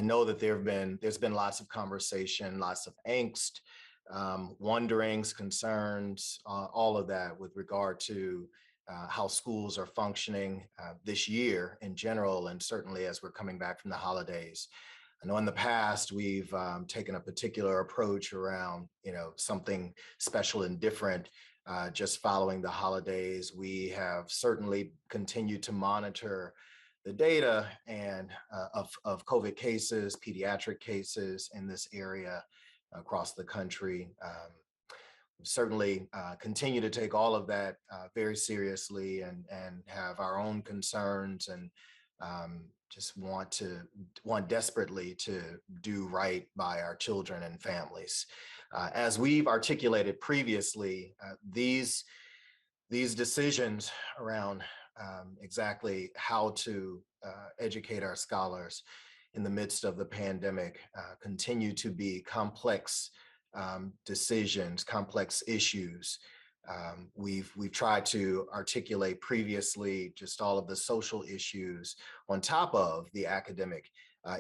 know that there's been lots of conversation, lots of angst, wonderings, concerns, all of that with regard to how schools are functioning this year in general, and certainly as we're coming back from the holidays. I know in the past we've taken a particular approach around, something special and different just following the holidays. We have certainly continued to monitor the data and of COVID cases, pediatric cases in this area across the country. Certainly continue to take all of that very seriously and have our own concerns and just want desperately to do right by our children and families. As we've articulated previously, these decisions around exactly how to educate our scholars in the midst of the pandemic continue to be complex decisions, complex issues. We've tried to articulate previously just all of the social issues on top of the academic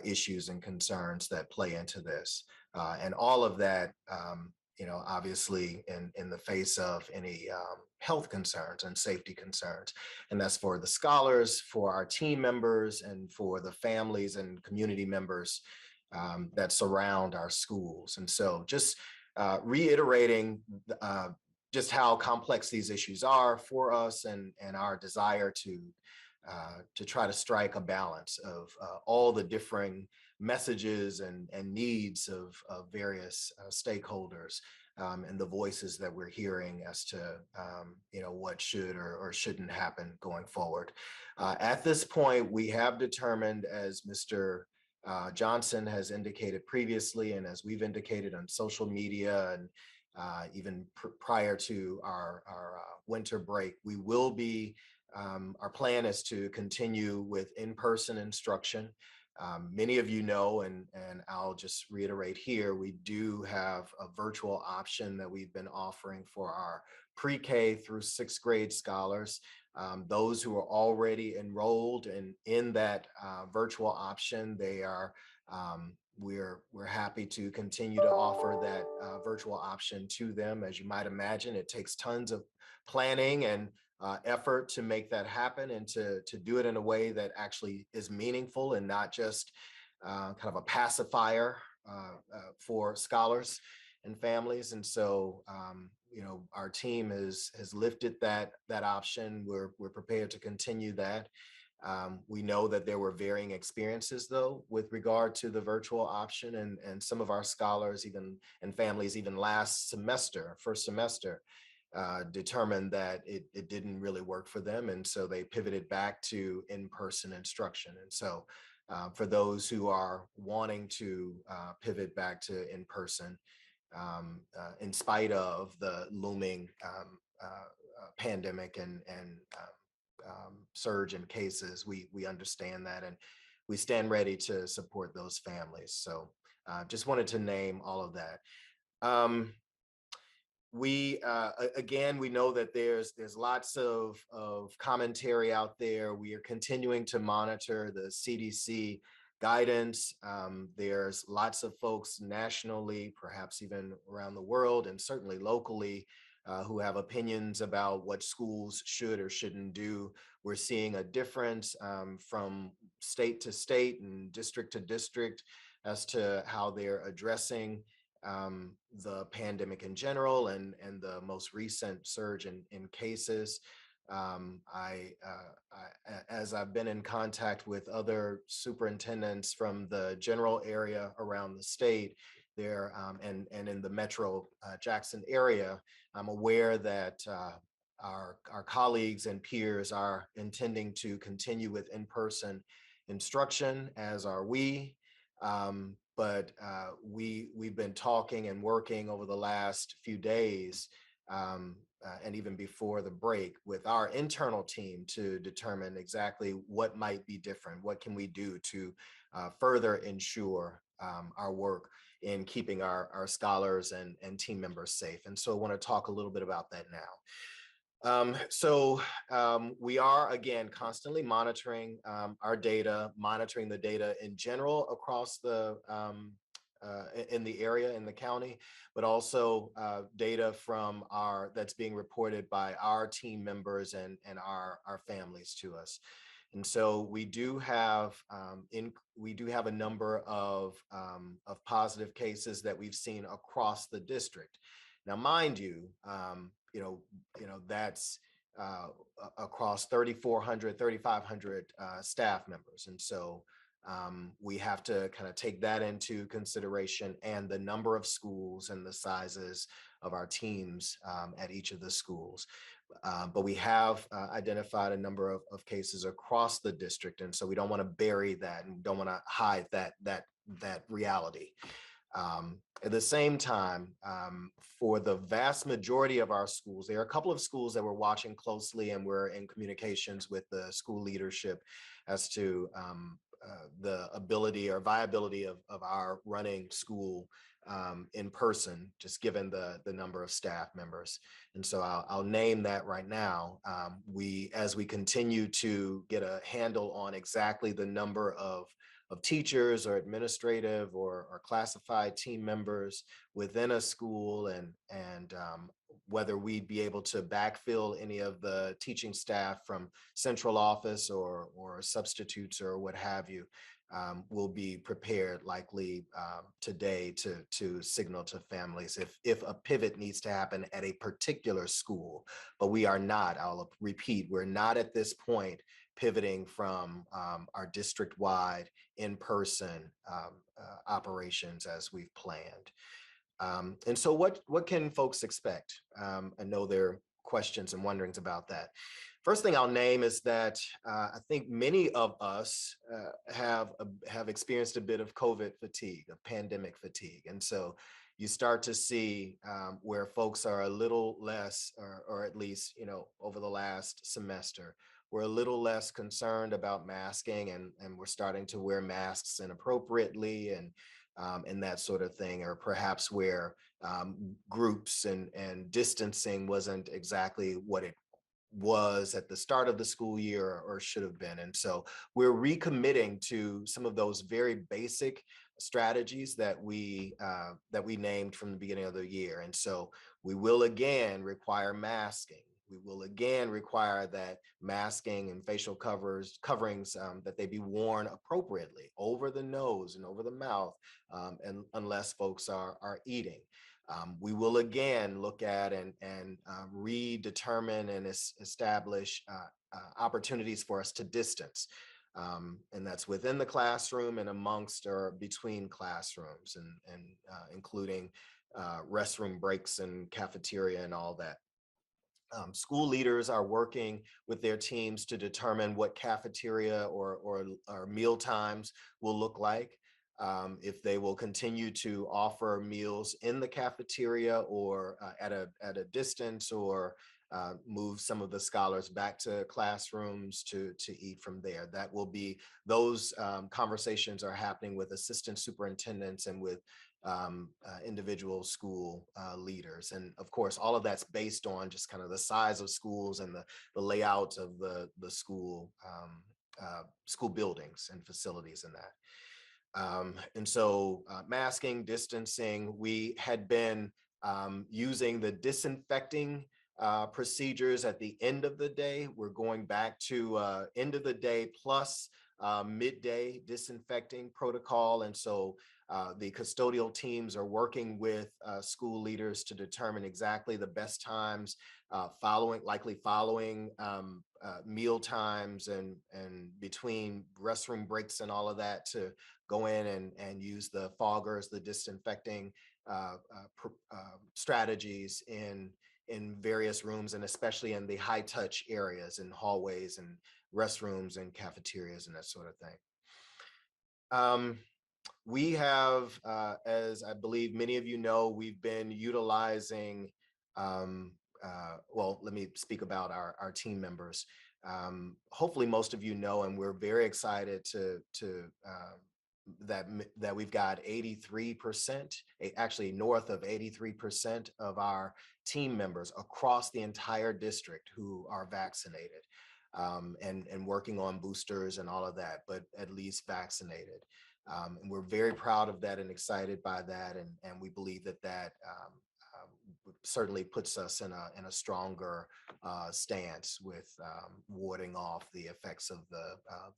issues and concerns that play into this. And all of that, obviously in the face of any health concerns and safety concerns. And that's for the scholars, for our team members, and for the families and community members that surround our schools. And so just reiterating just how complex these issues are for us and our desire to try to strike a balance of all the differing messages and needs of various stakeholders and the voices that we're hearing as to what should or shouldn't happen going forward. At this point, we have determined, as Mr. Johnson has indicated previously, and as we've indicated on social media and even prior to our winter break, we will be, our plan is to continue with in-person instruction. Many of you know, and I'll just reiterate here, we do have a virtual option that we've been offering for our pre-K through sixth grade scholars. Those who are already enrolled in that virtual option, they are, we're happy to continue to offer that virtual option to them. As you might imagine, it takes tons of planning and effort to make that happen and to do it in a way that actually is meaningful and not just kind of a pacifier for scholars and families. And so, our team has lifted that option. We're prepared to continue that. We know that there were varying experiences, though, with regard to the virtual option, and some of our scholars and families even first semester, determined that it didn't really work for them. And so they pivoted back to in-person instruction. And so for those who are wanting to pivot back to in-person, in spite of the looming pandemic and surge in cases, we understand that, and we stand ready to support those families. So just wanted to name all of that. We again, we know that there's lots of commentary out there. We are continuing to monitor the CDC guidance. There's lots of folks nationally, perhaps even around the world, and certainly locally, who have opinions about what schools should or shouldn't do. We're seeing a difference from state to state and district to district as to how they're addressing the pandemic in general and the most recent surge in cases. As I've been in contact with other superintendents from the general area around the state there and in the Metro Jackson area, I'm aware that our colleagues and peers are intending to continue with in-person instruction, as are we. But we've been talking and working over the last few days and even before the break with our internal team to determine exactly what might be different. What can we do to further ensure our work in keeping our scholars and team members safe? And so I want to talk a little bit about that now. We are, again, constantly monitoring our data, monitoring the data in general across in the area, in the county, but also data from that's being reported by our team members and our families to us. And so we do have a number of positive cases that we've seen across the district. Now, mind you, that's across 3,400, 3,500 staff members. And so we have to kind of take that into consideration, and the number of schools and the sizes of our teams at each of the schools. But we have identified a number of cases across the district. And so we don't want to bury that and don't want to hide that reality. At the same time, for the vast majority of our schools, there are a couple of schools that we're watching closely, and we're in communications with the school leadership as to the ability or viability of our running school in person, just given the number of staff members. And so I'll name that right now. As we continue to get a handle on exactly the number of teachers or administrative or classified team members within a school, and whether we'd be able to backfill any of the teaching staff from central office or substitutes or what have you, will be prepared likely today to signal to families if a pivot needs to happen at a particular school. But we are not, I'll repeat, we're not at this point pivoting from our district-wide in-person operations as we've planned. And so what can folks expect? I know there are questions and wonderings about that. First thing I'll name is that I think many of us have experienced a bit of COVID fatigue, of pandemic fatigue. And so you start to see where folks are a little less, or at least, over the last semester, we're a little less concerned about masking, and we're starting to wear masks inappropriately and that sort of thing, or perhaps where groups and distancing wasn't exactly what it was at the start of the school year or should have been. And so we're recommitting to some of those very basic strategies that we named from the beginning of the year. And so we will again require masking. We will again require that masking and facial coverings that they be worn appropriately over the nose and over the mouth, and unless folks are eating. We will again look at and redetermine and establish opportunities for us to distance. And that's within the classroom and amongst or between classrooms, and including restroom breaks and cafeteria and all that. School leaders are working with their teams to determine what cafeteria or meal times will look like. If they will continue to offer meals in the cafeteria or at a distance, or move some of the scholars back to classrooms to eat from there. Those conversations are happening with assistant superintendents and with individual school leaders. And of course, all of that's based on just kind of the size of schools and the layout of the school buildings and facilities and that. And so masking, distancing, we had been using the disinfecting procedures at the end of the day. We're going back to end of the day plus midday disinfecting protocol. And so the custodial teams are working with school leaders to determine exactly the best times likely following meal times and between restroom breaks and all of that, to go in and use the foggers, the disinfecting strategies in various rooms, and especially in the high touch areas and hallways and restrooms and cafeterias and that sort of thing. We have, as I believe many of you know, we've been utilizing, well, let me speak about our team members. Hopefully most of you know, and we're very excited to that we've got 83%, actually north of 83% of our team members across the entire district who are vaccinated, and working on boosters and all of that, but at least vaccinated. And we're very proud of that and excited by that. And we believe that certainly puts us in a stronger stance with warding off the effects of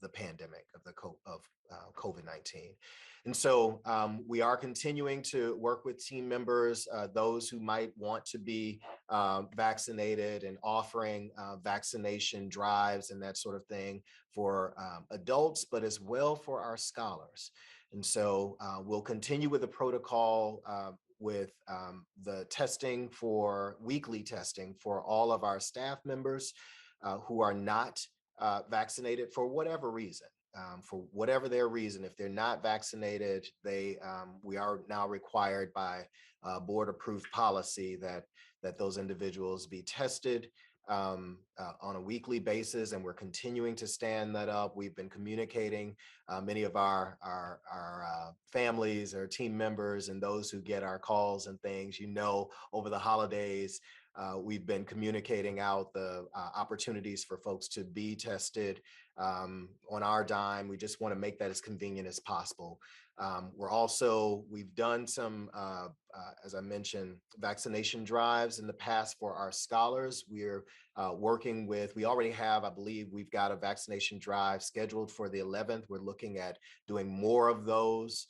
the pandemic of COVID-19. And so we are continuing to work with team members, those who might want to be vaccinated, and offering vaccination drives and that sort of thing for adults, but as well for our scholars. And so we'll continue with the protocol with the testing for weekly testing for all of our staff members who are not vaccinated for whatever reason. For whatever their reason, if they're not vaccinated, we are now required by board-approved policy that those individuals be tested on a weekly basis, and we're continuing to stand that up. We've been communicating, many of our families or team members and those who get our calls and things, over the holidays, we've been communicating out the opportunities for folks to be tested on our dime. We just want to make that as convenient as possible. We've done some, as I mentioned, vaccination drives in the past for our scholars. We're working with, we already have, I believe we've got a vaccination drive scheduled for the 11th. We're looking at doing more of those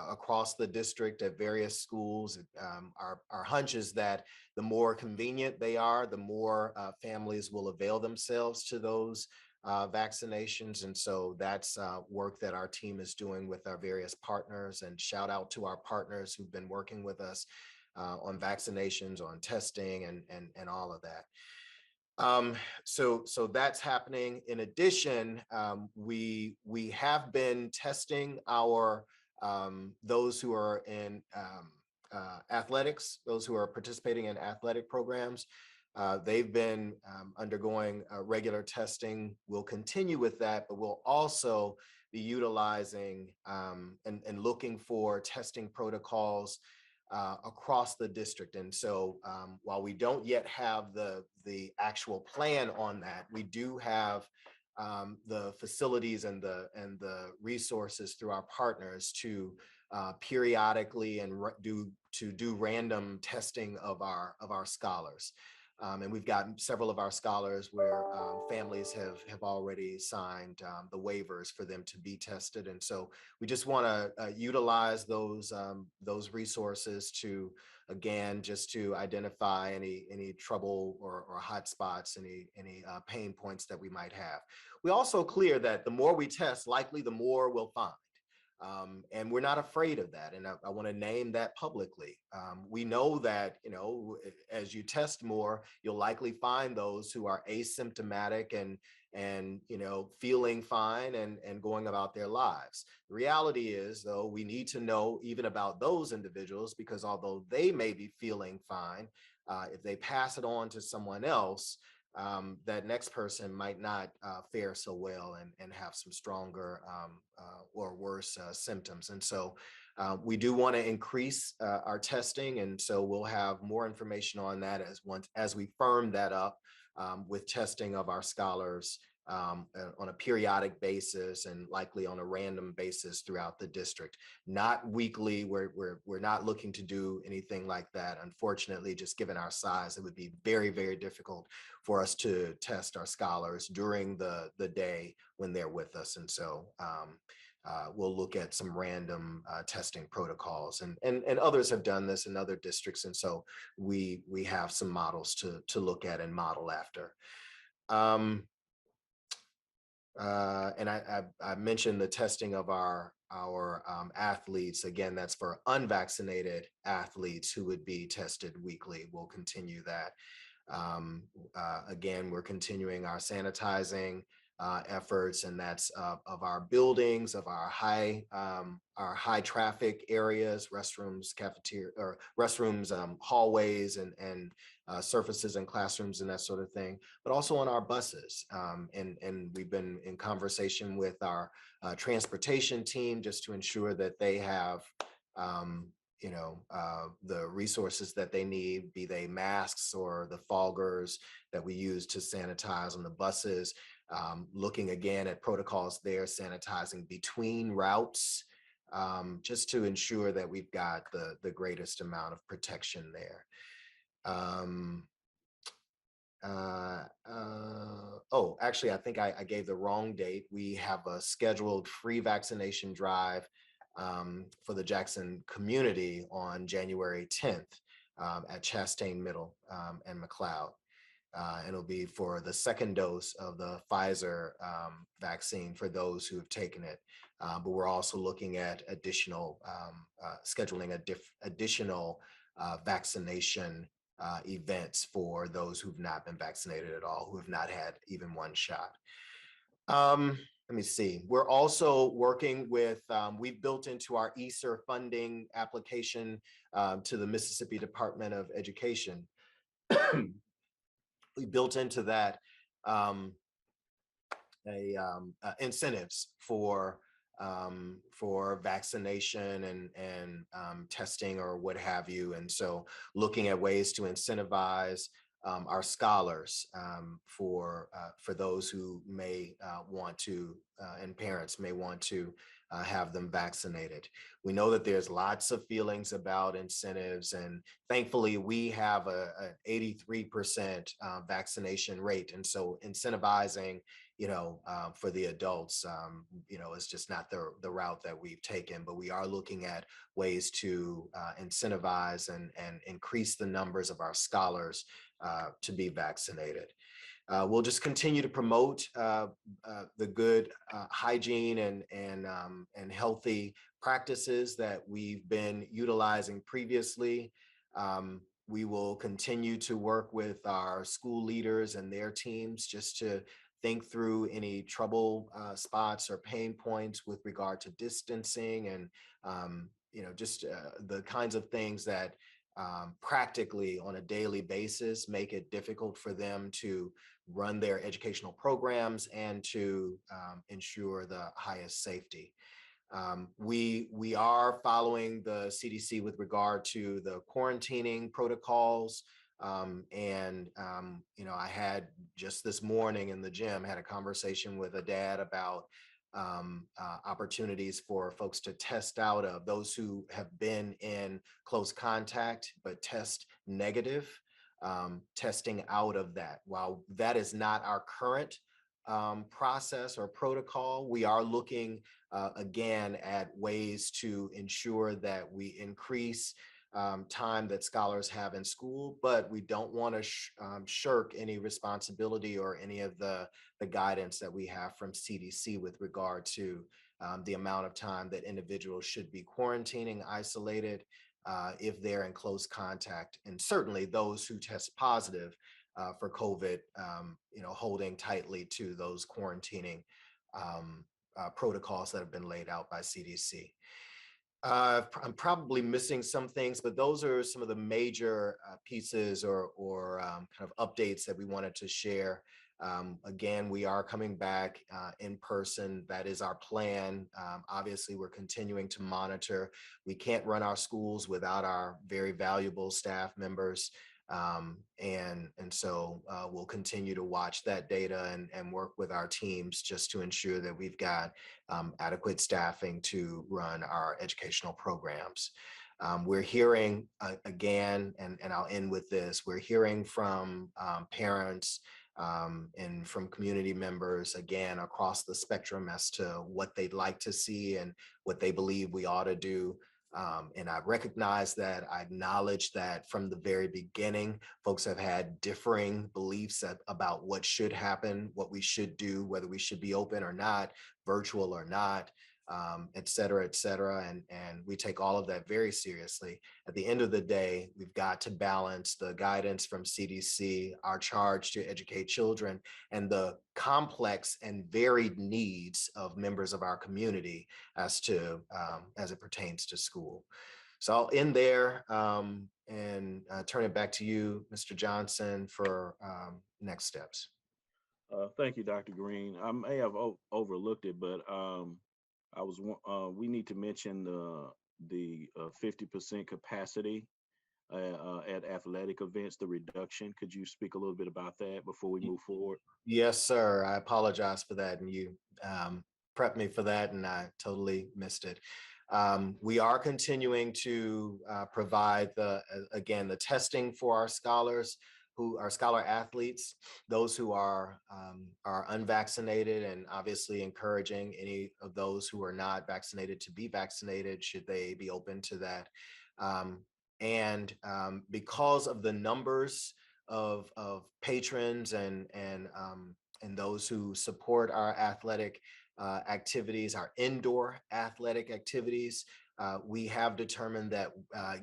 across the district at various schools. Our hunch is that the more convenient they are, the more families will avail themselves to those vaccinations. And so that's work that our team is doing with our various partners, and shout out to our partners who've been working with us on vaccinations, on testing, and all of that. So that's happening. In addition, we have been testing our those who are in athletics, those who are participating in athletic programs. They've been undergoing regular testing. We'll continue with that, but we'll also be utilizing and looking for testing protocols across the district. And so while we don't yet have the actual plan on that, we do have the facilities and the resources through our partners to periodically and do random testing of our scholars. And we've got several of our scholars where families have already signed the waivers for them to be tested. And so we just want to utilize those resources to, again, just to identify any trouble or hot spots, any pain points that we might have. We also clear that the more we test, likely the more we'll find. And we're not afraid of that. And I want to name that publicly. We know that, as you test more, you'll likely find those who are asymptomatic and feeling fine and going about their lives. The reality is, though, we need to know even about those individuals, because although they may be feeling fine, if they pass it on to someone else, that next person might not fare so well and have some stronger or worse symptoms. And so we do want to increase our testing. And so we'll have more information on that as we firm that up with testing of our scholars on a periodic basis, and likely on a random basis throughout the district. Not weekly. We're not looking to do anything like that. Unfortunately, just given our size, it would be very, very difficult for us to test our scholars during the day when they're with us. And so we'll look at some random testing protocols, and others have done this in other districts. And so we have some models to look at and model after. And I mentioned the testing of our athletes. Again, that's for unvaccinated athletes who would be tested weekly. We'll continue that. Again, we're continuing our sanitizing efforts, and that's of our buildings, of our high traffic areas, restrooms, cafeteria, or restrooms, hallways, and surfaces and classrooms and that sort of thing, but also on our buses. And we've been in conversation with our transportation team just to ensure that they have the resources that they need, be they masks or the foggers that we use to sanitize on the buses. Looking again at protocols there, sanitizing between routes, just to ensure that we've got the greatest amount of protection there. Oh, actually, I think I gave the wrong date. We have a scheduled free vaccination drive for the Jackson community on January 10th at Chastain Middle and McLeod. And it'll be for the second dose of the Pfizer vaccine for those who have taken it. But we're also looking at scheduling additional vaccination events for those who've not been vaccinated at all, who have not had even one shot. Let me see. We're also working with, we've built into our ESSER funding application to the Mississippi Department of Education. We built into that incentives for vaccination and testing or what have you. And so looking at ways to incentivize our scholars for those who may want to, and parents may want to have them vaccinated. We know that there's lots of feelings about incentives, and thankfully we have an 83% vaccination rate. And so incentivizing, for the adults, is just not the route that we've taken, but we are looking at ways to incentivize and increase the numbers of our scholars to be vaccinated. We'll just continue to promote the good hygiene and healthy practices that we've been utilizing previously. We will continue to work with our school leaders and their teams just to think through any trouble spots or pain points with regard to distancing and just the kinds of things that practically on a daily basis make it difficult for them to run their educational programs and to ensure the highest safety. We are following the CDC with regard to the quarantining protocols. I had just this morning in the gym, had a conversation with a dad about opportunities for folks to test out of, those who have been in close contact but test negative, testing out of that. While that is not our current process or protocol, we are looking again at ways to ensure that we increase time that scholars have in school, but we don't want to shirk any responsibility or any of the guidance that we have from CDC with regard to the amount of time that individuals should be quarantining, isolated, if they're in close contact, and certainly those who test positive for COVID, holding tightly to those quarantining protocols that have been laid out by CDC. I'm probably missing some things, but those are some of the major pieces or kind of updates that we wanted to share. Again, we are coming back in person. That is our plan. Obviously, we're continuing to monitor. We can't run our schools without our very valuable staff members. So we'll continue to watch that data and work with our teams just to ensure that we've got adequate staffing to run our educational programs. We're hearing again, and I'll end with this, we're hearing from parents and from community members, again, across the spectrum as to what they'd like to see and what they believe we ought to do. And I recognize that, I acknowledge that from the very beginning, folks have had differing beliefs about what should happen, what we should do, whether we should be open or not, virtual or not. et cetera, et cetera. And we take all of that very seriously. At the end of the day, we've got to balance the guidance from CDC, our charge to educate children, and the complex and varied needs of members of our community as it pertains to school. So I'll end there and turn it back to you, Mr. Johnson, for next steps. Thank you, Dr. Greene. I may have overlooked it, but we need to mention the 50% capacity at athletic events, the reduction. Could you speak a little bit about that before we move forward? Yes, sir. I apologize for that. And you prepped me for that, and I totally missed it. We are continuing to provide again, the testing for our scholars, who are scholar athletes, those who are unvaccinated, and obviously encouraging any of those who are not vaccinated to be vaccinated should they be open to that. Um, and because of the numbers of patrons and those who support our athletic activities, our indoor athletic activities, we have determined that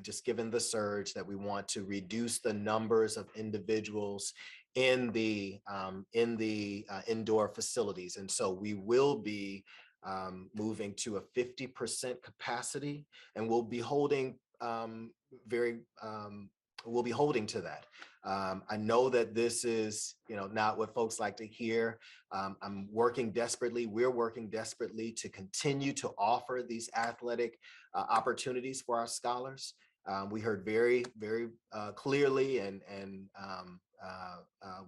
just given the surge that we want to reduce the numbers of individuals in the indoor facilities. And so we will be moving to a 50% capacity, and very we'll be holding to that. I know that this is, not what folks like to hear. We're working desperately to continue to offer these athletic opportunities for our scholars. We heard very, very clearly and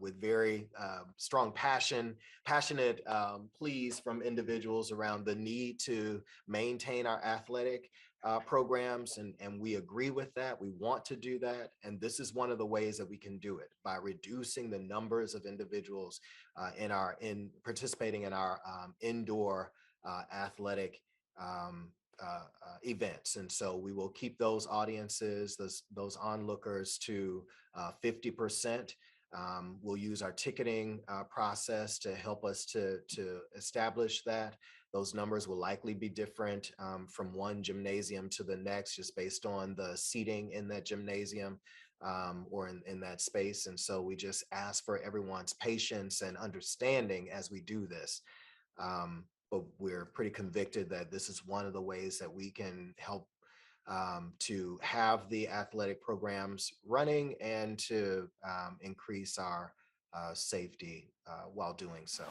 with very strong passionate pleas from individuals around the need to maintain our athletic programs, and we agree with that. We want to do that, and this is one of the ways that we can do it, by reducing the numbers of individuals in participating in our indoor athletic events. And so we will keep those audiences, those onlookers, to 50%. We'll use our ticketing process to help us to establish that. Those numbers will likely be different from one gymnasium to the next, just based on the seating in that gymnasium or in that space. And so we just ask for everyone's patience and understanding as we do this. But we're pretty convicted that this is one of the ways that we can help to have the athletic programs running and to increase our safety while doing so.